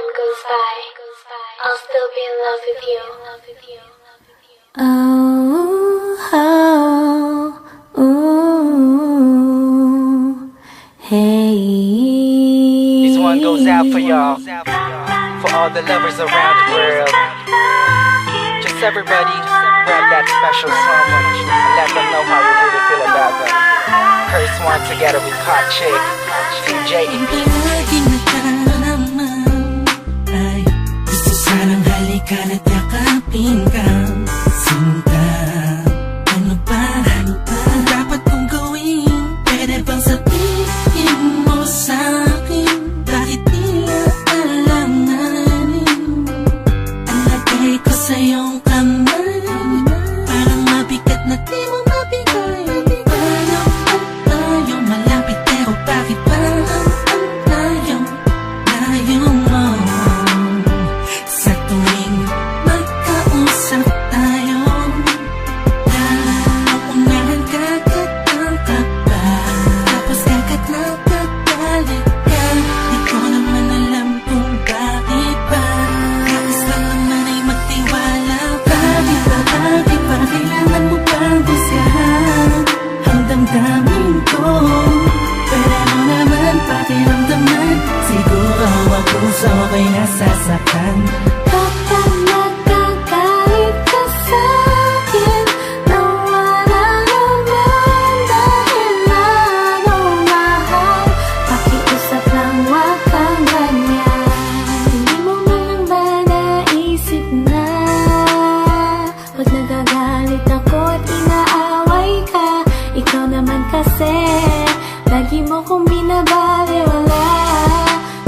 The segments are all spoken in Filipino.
time goes by, I'll still be in love with you. Oh, oh, ooh, hey. This one goes out for y'all, for all the lovers around the world. Just everybody grab that special someone and let them know how you really feel about them. Curse one together with Hot Chick, DJ EP. Palagi naman ay gusto sanang halikan at yakapin ka. Sinta, ano ba ang dapat kong gawin? Pwede bang sabihin mo sa'kin? Bakit tila alanganin? Ang lagay ko sa iyong kamay, parang mabigat na di mo mabigay. Paano ang tayo malapit pero bakit parang ang layo mo? Sa tuwing magkausap tayo, nauunahan kakatangkap pa, tapos kakat nakagalit ka. Di ko naman alam kung bakit ba. Kakas lang naman ay magtiwala pa. Bakit ba kailangan mo pang gusahan ang damdamin ko? Pwede mo naman pakiramdaman, siguro ako sa ako'y nasasaktan. Kapag nagkakait ka sa'kin, nawala naman dahilan, oh mahal. Pakiusap lang, wag kang ganyan. Hindi mo man lang ba naisip na pag nagagalit ako at inaaway ka, ikaw naman kasi lagi mo kong binabaliwala.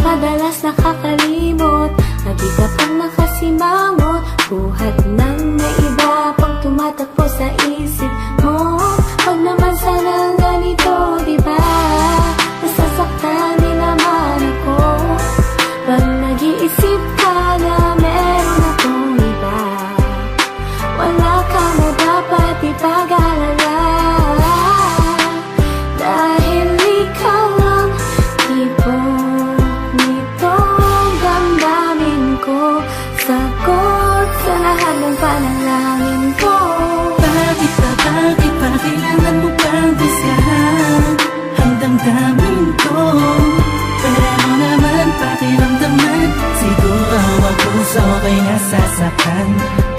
Madalas nakakalimot, lagi ka pang nakasimangot, buhat ng may iba pang tumatakbo sa isip mo. Wag naman sana ganito, diba? Nasasaktan din naman ako pag nag-iisip ka na meron akong iba. Wala ka na dapat ipag-alala, dahil ikaw lang tipong nitong damdamin ko, sagot sa lahat ng panalangin ko. Bakit ba kailangan mo pang gusahan ang damdamin ko? Pwede mo naman pakiramdaman, siguro ako sa ako'y nasasaktan.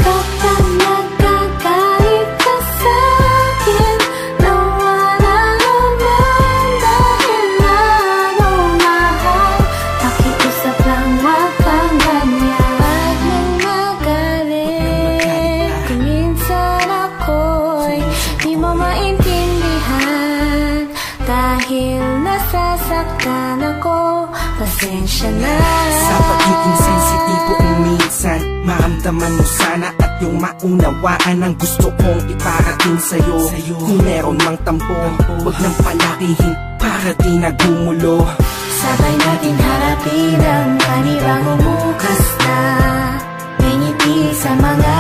Kapag nagkakait ka sa'kin, nawala naman dahilan, oh mahal. Pakiusap lang, wag kang ganyan. Pag nagmagalit, kung minsan ako'y di mo maintindihan, dahil nasasaktan ako, pasensya na. Sa pagiging sensitibo ang minsan, maramdaman mo sana at yung maunawaan ang gusto kong iparating sa'yo. Kung meron mang tampo, huwag nang palakihin para di nagumulo. Sabay natin harapin ang panibagong bukas na may ngiti sa mga